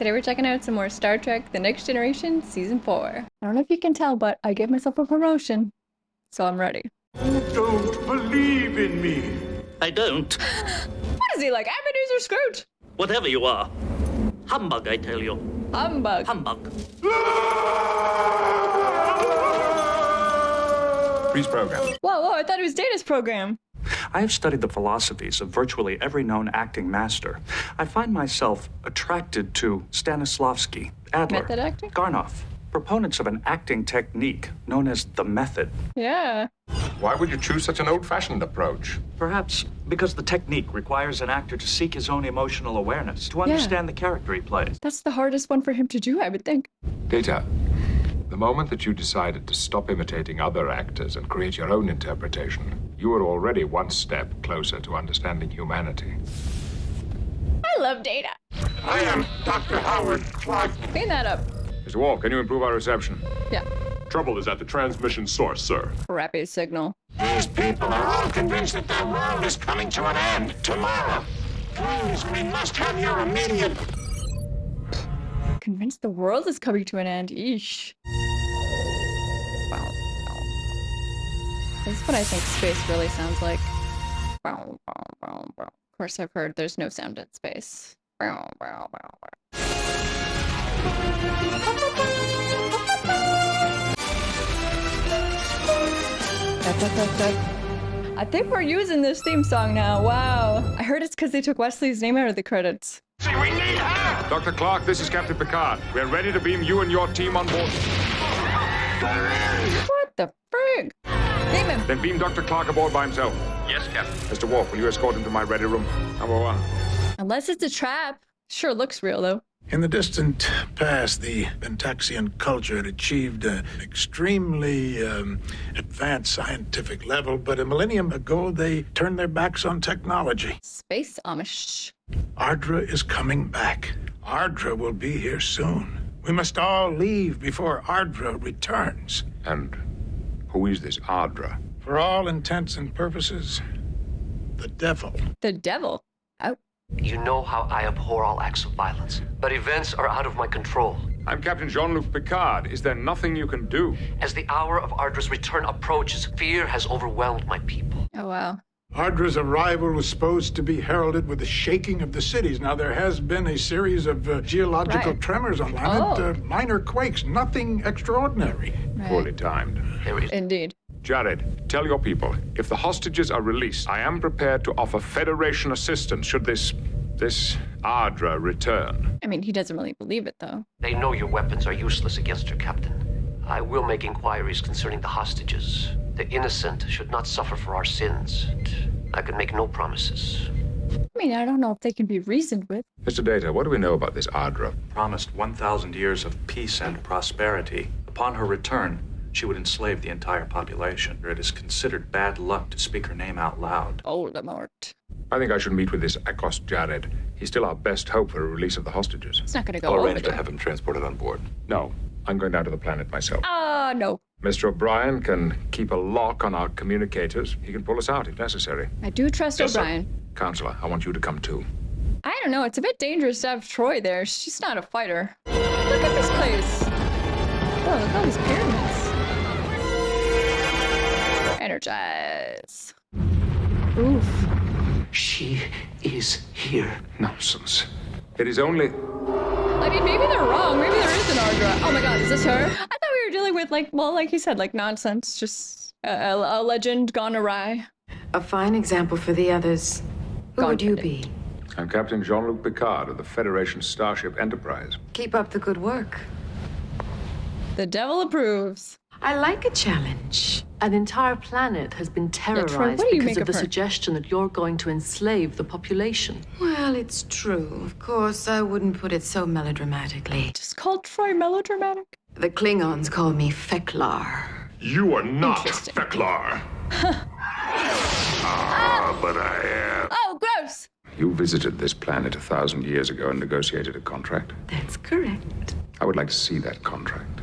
Today we're checking out some more Star Trek: The Next Generation Season 4. I don't know if you can tell, but I gave myself a promotion, so I'm ready. You don't believe in me. I don't. What is he like, Ebenezer Scrooge? Whatever you are. Humbug, I tell you. Humbug. Humbug. Freeze program. Whoa, I thought it was Data's program. I have studied the philosophies of virtually every known acting master. I find myself attracted to Stanislavski, Adler, Method acting? Garnoff, proponents of an acting technique known as the method. Yeah. Why would you choose such an old-fashioned approach? Perhaps because the technique requires an actor to seek his own emotional awareness, to understand the character he plays. That's the hardest one for him to do, I would think. Data, the moment that you decided to stop imitating other actors and create your own interpretation, you were already one step closer to understanding humanity. I love Data. I am Dr. Howard Clark. Clean that up. Mr. Wolf, can you improve our reception? Yeah. Trouble is at the transmission source, sir. Crappy signal. These people are all convinced that their world is coming to an end tomorrow. Please, we must have your immediate... Convinced the world is coming to an end. Eesh. Wow. This is what I think space really sounds like. Of course, I've heard there's no sound in space. I think we're using this theme song now. Wow. I heard it's because they took Wesley's name out of the credits. See, we need her! Dr. Clark, this is Captain Picard. We're ready to beam you and your team on board. What the frig? Name him. Then beam Dr. Clark aboard by himself. Yes, Captain. Mr. Wolf, will you escort him to my ready room? Number one. Unless it's a trap. Sure looks real, though. In the distant past, the Pentaxian culture had achieved an extremely advanced scientific level, but a millennium ago, they turned their backs on technology. Space Amish. Ardra is coming back. Ardra will be here soon. We must all leave before Ardra returns. And who is this Ardra? For all intents and purposes, the devil. The devil. Oh. You know how I abhor all acts of violence, but events are out of my control. I'm Captain Jean-Luc Picard. Is there nothing you can do? As the hour of Ardra's return approaches, fear has overwhelmed my people. Oh, wow. Ardra's arrival was supposed to be heralded with the shaking of the cities. Now, there has been a series of geological tremors on planet, minor quakes, nothing extraordinary. Right. Poorly timed. There is... Indeed. Jared, tell your people, if the hostages are released, I am prepared to offer Federation assistance should this Ardra return. I mean, he doesn't really believe it, though. They know your weapons are useless against your captain. I will make inquiries concerning the hostages. The innocent should not suffer for our sins. I can make no promises. I mean, I don't know if they can be reasoned with. Mr. Data, what do we know about this Ardra? Promised 1,000 years of peace and prosperity. Upon her return, she would enslave the entire population. It is considered bad luck to speak her name out loud. Voldemort. I think I should meet with this Akos Jared. He's still our best hope for a release of the hostages. It's not going to go I'll over arrange to there. have him transported on board. No, I'm going down to the planet myself. No. Mr. O'Brien can keep a lock on our communicators. He can pull us out if necessary. I do trust Yes, sir. O'Brien. Counselor, I want you to come too. I don't know. It's a bit dangerous to have Troy there. She's not a fighter. Look at this place. Oh, look at all these pyramids. Energize. Oof. She is here. Nonsense. It is only... I mean, maybe they're wrong. Maybe there is an Ardra. Oh my god, is this her? I thought we were dealing with, like you said, like nonsense. Just a legend gone awry. A fine example for the others. Who would you be? I'm Captain Jean-Luc Picard of the Federation Starship Enterprise. Keep up the good work. The devil approves. I like a challenge. An entire planet has been Troy, terrorized what do you because make of of the her? suggestion that you're going to enslave the population. Well, it's true. Of course, I wouldn't put it so melodramatically. Just called Troy melodramatic. The Klingons call me Feklar. You are not Interesting. Feklar. But I am. Oh, gross! You visited this planet 1,000 years ago and negotiated a contract. That's correct. I would like to see that contract.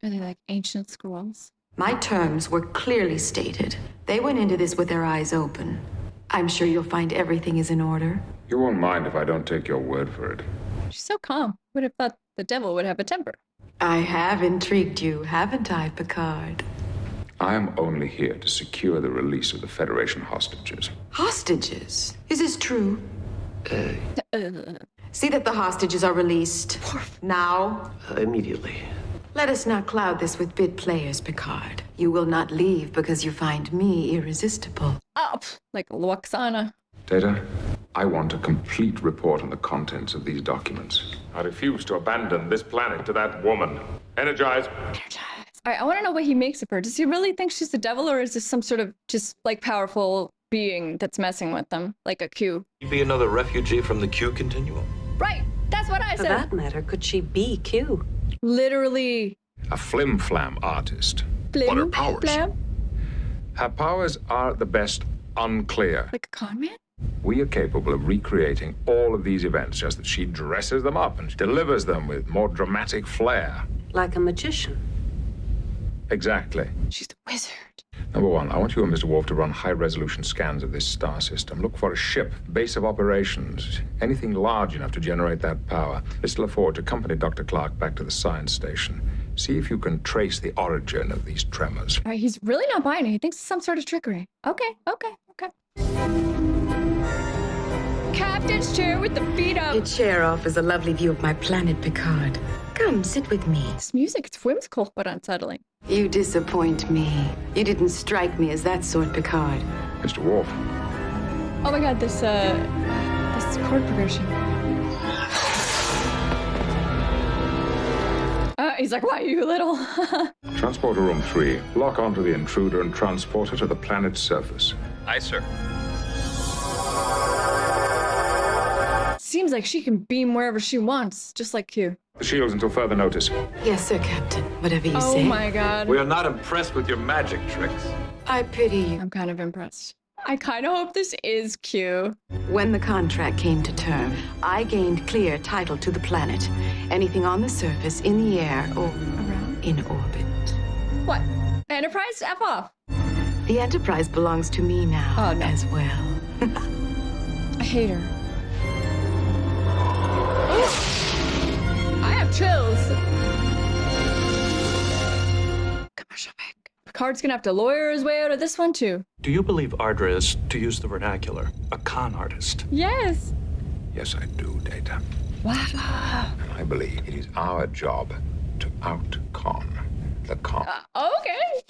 Are they like ancient scrolls? My terms were clearly stated. They went into this with their eyes open. I'm sure you'll find everything is in order. You won't mind if I don't take your word for it. She's so calm. Would have thought the devil would have a temper. I have intrigued you, haven't I, Picard? I am only here to secure the release of the Federation hostages. Hostages? Is this true? Uh, See that the hostages are released. Now. Immediately. Let us not cloud this with bid players, Picard. You will not leave because you find me irresistible. Up like Luoxana. Data, I want a complete report on the contents of these documents. I refuse to abandon this planet to that woman. Energize. All right, I want to know what he makes of her. Does he really think she's the devil, or is this some sort of just like powerful being that's messing with them, like a Q? You be another refugee from the Q continuum. Right, that's what I For said. that matter, could she be Q? Literally. A flim-flam artist. Blim, What are powers? blam, Her powers are at the best unclear. like a con man? We are capable of recreating all of these events, just that she dresses them up and delivers them with more dramatic flair. Like a magician. Exactly. She's the wizard. Number one, I want you and Mr. Worf to run high-resolution scans of this star system. Look for a ship, base of operations, anything large enough to generate that power. Mr. LaForge, accompany Dr. Clark back to the science station. See if you can trace the origin of these tremors. All right, he's really not buying it. He thinks it's some sort of trickery. Okay. Captain's chair with the feet up. Your chair offers a lovely view of my planet, Picard. Come, sit with me. This music, it's whimsical but unsettling. You disappoint me. You didn't strike me as that sort, Picard. Mr. Worf, Oh my god, this chord progression. He's like, why are you little? transporter room 3. Lock onto the intruder and transport her to the planet's surface. Aye, sir. Seems like she can beam wherever she wants, just like Q. The shields until further notice. Yes, sir, Captain. Whatever you Oh say. my god. We are not impressed with your magic tricks. I pity you. I'm kind of impressed. I kind of hope this is Q. When the contract came to term, I gained clear title to the planet. Anything on the surface, in the air, or Around? in orbit. What? Enterprise? F off. The Enterprise belongs to me now Oh, no. as well. I hate her. I have chills. Commercial break. Picard's gonna have to lawyer his way out of this one too. Do you believe Ardra is, to use the vernacular, a con artist? Yes. Yes, I do, Data. Wow. And I believe it is our job to out-con the con. Okay.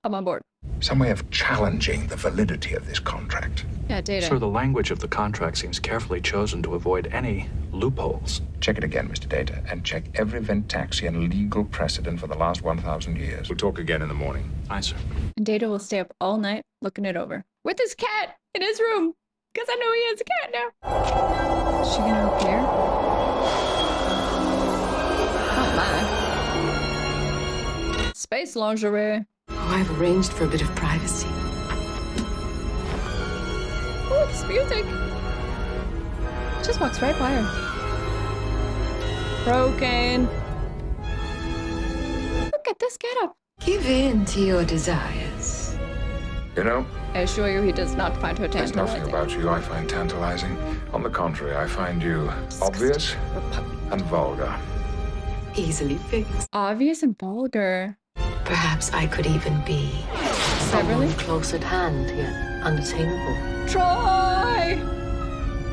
I'm on board. Some way of challenging the validity of this contract. Yeah, Data. Sir, the language of the contract seems carefully chosen to avoid any loopholes. Check it again, Mr. Data, and check every Ventaxian legal precedent for the last 1,000 years. We'll talk again in the morning. Aye, sir. And Data will stay up all night looking it over. With his cat in his room. Because I know he has a cat now. Is she gonna appear? Oh my. Space lingerie. Oh, I've arranged for a bit of privacy. Oh, this music. Just walks right by her. Broken. Look at this getup. Give in to your desires. You know, I assure you, he does not find her there's nothing tantalizing. about you I find tantalizing. On the contrary, I find you obvious and vulgar. Easily fixed. Obvious and vulgar. Perhaps I could even be Beverly? Close at hand, yet unattainable. Troy!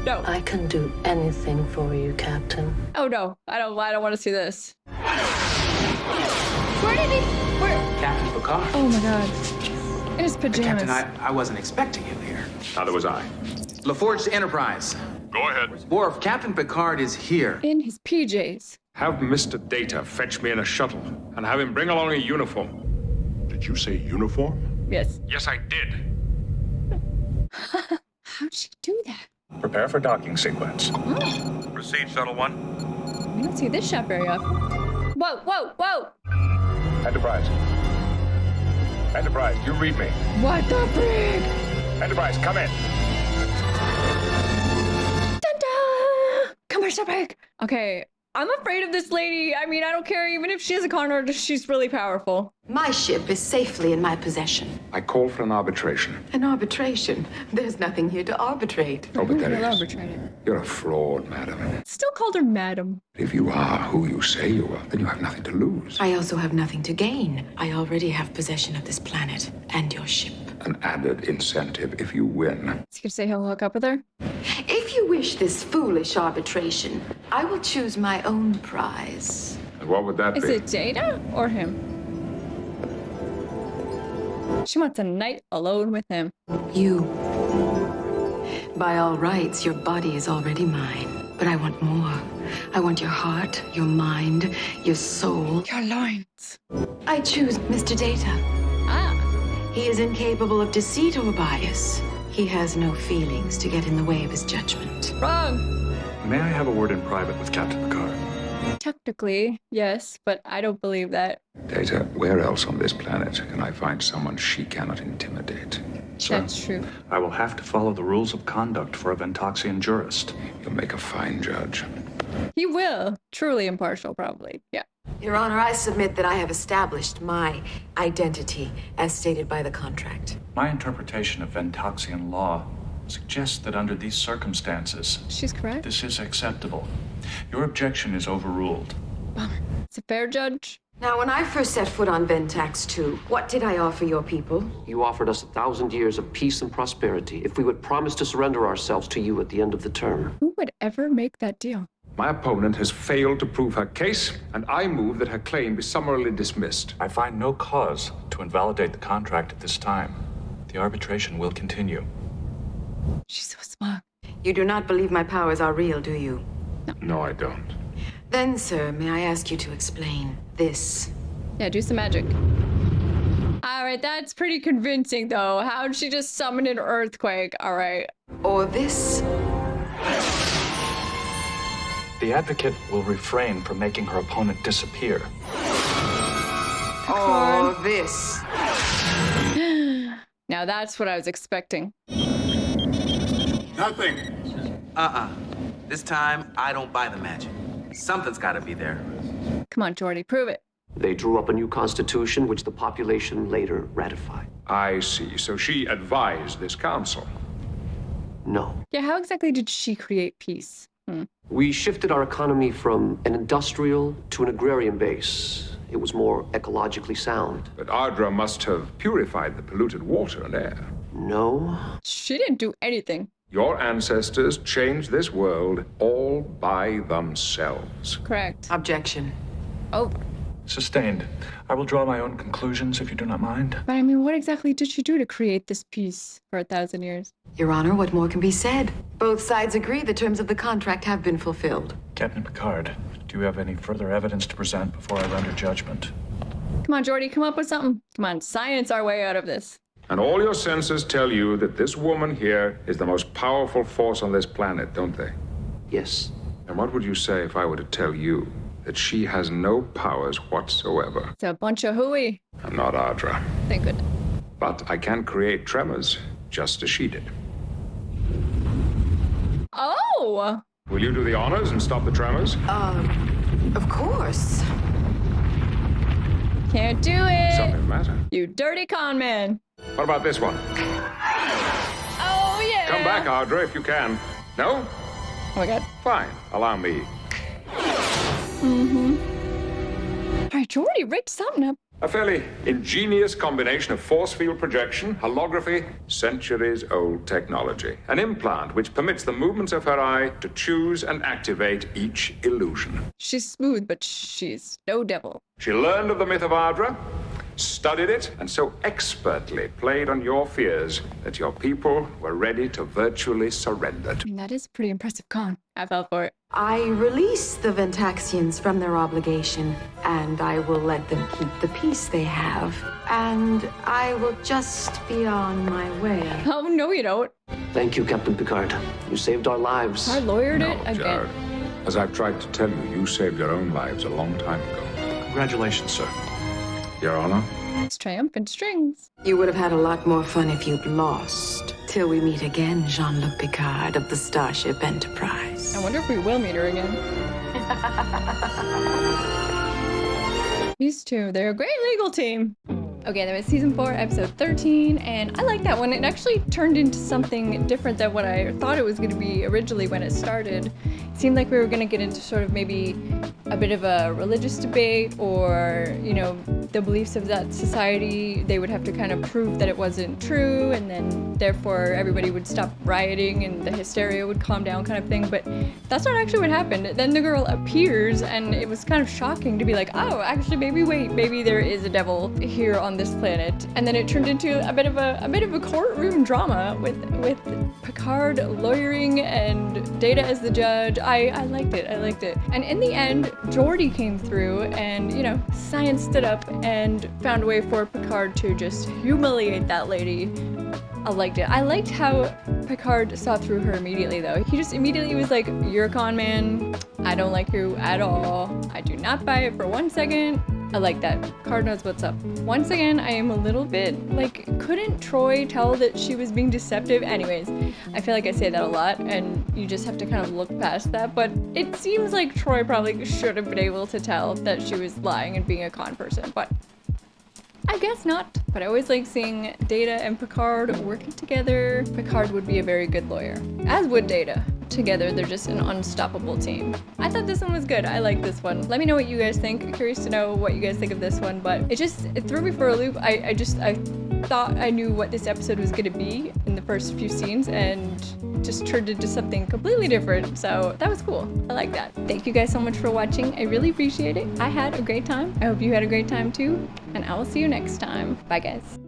No. I can do anything for you, Captain. Oh no, I don't want to see this. Where did he? Where? Captain Picard. Oh my god. In his pajamas. Captain, I wasn't expecting you here. Neither was I. LaForge Enterprise. Go ahead. Worf, Captain Picard is here. In his PJs. Have Mr. Data fetch me in a shuttle and have him bring along a uniform. Did you say uniform? Yes. Yes, I did. How'd she do that? Prepare for docking sequence. Proceed, Shuttle 1. We don't see this shot very often. Whoa, whoa, whoa! Enterprise. Enterprise, you read me. What the frig? Enterprise, come in. Dun-dun! Commercial break. Okay, I'm afraid of this lady. I mean, I don't care even if she's a con artist, she's really powerful. My ship is safely in my possession. I call for an arbitration. An arbitration? There's nothing here to arbitrate. Oh, but there We'll is. arbitrate it. You're a fraud, madam. Still called her madam. If you are who you say you are, then you have nothing to lose. I also have nothing to gain. I already have possession of this planet and your ship. An added incentive if you win. Is he gonna say he'll hook up with her? If you wish this foolish arbitration, I will choose my own prize. And what would that Is be? it Data or him? She wants a night alone with him. You. By all rights, your body is already mine. But I want more. I want your heart, your mind, your soul. Your loins. I choose Mr. Data. Ah. He is incapable of deceit or bias. He has no feelings to get in the way of his judgment. Wrong. May I have a word in private with Captain Picard? Technically, yes, but I don't believe that. Data, where else on this planet can I find someone she cannot intimidate? Sir, That's true. I will have to follow the rules of conduct for a Ventaxian jurist. You'll make a fine judge. He will. Truly impartial, probably. Yeah. Your Honor, I submit that I have established my identity as stated by the contract. My interpretation of Ventaxian law suggests that under these circumstances, She's correct. this is acceptable. Your objection is overruled. It's a fair judge. Now, when I first set foot on Ventax 2, what did I offer your people? You offered us 1,000 years of peace and prosperity if we would promise to surrender ourselves to you at the end of the term. Who would ever make that deal? My opponent has failed to prove her case, and I move that her claim be summarily dismissed. I find no cause to invalidate the contract at this time. The arbitration will continue. She's so smart. You do not believe my powers are real, do you? No, I don't. Then, sir, may I ask you to explain this? Yeah, do some magic. All right, that's pretty convincing, though. How'd she just summon an earthquake? All right. Or this? The advocate will refrain from making her opponent disappear. Or this? Now that's what I was expecting. Nothing. This time, I don't buy the magic. Something's gotta be there. Come on, Jordy, prove it. They drew up a new constitution, which the population later ratified. I see. So she advised this council. No. Yeah, how exactly did she create peace? We shifted our economy from an industrial to an agrarian base. It was more ecologically sound. But Ardra must have purified the polluted water and air. No. She didn't do anything. Your ancestors changed this world all by themselves. Correct. Objection. Oh, Sustained. I will draw my own conclusions if you do not mind. but I mean, what exactly did she do to create this peace for 1,000 years? Your Honor, what more can be said? Both sides agree the terms of the contract have been fulfilled. Captain Picard, do you have any further evidence to present before I render judgment? Come on, Jordy, come up with something. Come on, science our way out of this. And all your senses tell you that this woman here is the most powerful force on this planet, don't they? Yes. And what would you say if I were to tell you that she has no powers whatsoever? It's a bunch of hooey. I'm not Ardra, Thank goodness. but I can create tremors, just as she did. Oh! Will you do the honors and stop the tremors? Of course. Can't do it! Something the matter. You dirty con man. What about this one? Oh, yeah! Come back, Ardra, if you can. No? Oh my god. Fine. Allow me. All right, Jordy, rigged something up. A fairly ingenious combination of force field projection, holography, centuries-old technology. An implant which permits the movements of her eye to choose and activate each illusion. She's smooth, but she's no devil. She learned of the myth of Ardra, studied it, and so expertly played on your fears that your people were ready to virtually surrender. I mean, that is a pretty impressive con. I fell for it. I release the Ventaxians from their obligation, and I will let them keep the peace they have, and I will just be on my way. Oh, no, you don't. Thank you, Captain Picard. You saved our lives. I lawyered No, it again. Jared. As I've tried to tell you, you saved your own lives a long time ago. Congratulations, sir. Your Honor? It's triumphant strings. You would have had a lot more fun if you'd lost. Till we meet again, Jean-Luc Picard of the Starship Enterprise. I wonder if we will meet her again. These two, they're a great legal team. Okay, that was season 4, episode 13, and I like that one. It actually turned into something different than what I thought it was going to be originally when it started. It seemed like we were going to get into sort of maybe a bit of a religious debate, or, you know, the beliefs of that society. They would have to kind of prove that it wasn't true, and then therefore everybody would stop rioting and the hysteria would calm down, kind of thing. But that's not actually what happened. Then the girl appears, and it was kind of shocking to be like, oh, actually, maybe there is a devil here on this planet. And then it turned into a bit of a courtroom drama with Picard lawyering and Data as the judge. I liked it. And in the end, Geordi came through, and, you know, science stood up and found a way for Picard to just humiliate that lady. I liked it. I liked how Picard saw through her immediately, though. He just immediately was like, you're a con man. I don't like you at all. I do not buy it for 1 second. I like that. Picard knows what's up. Once again, I am a little bit like, couldn't Troy tell that she was being deceptive? Anyways, I feel like I say that a lot, and you just have to kind of look past that, but it seems like Troy probably should have been able to tell that she was lying and being a con person, but I guess not. But I always like seeing Data and Picard working together. Picard would be a very good lawyer, as would Data. Together, they're just an unstoppable team. I thought this one was good. I like this one. Let me know what you guys think. Curious to know what you guys think of this one, but it threw me for a loop. I thought I knew what this episode was gonna be in the first few scenes, and just turned into something completely different. So that was cool. I like that. Thank you guys so much for watching. I really appreciate it. I had a great time. I hope you had a great time too, and I will see you next time. Bye, guys.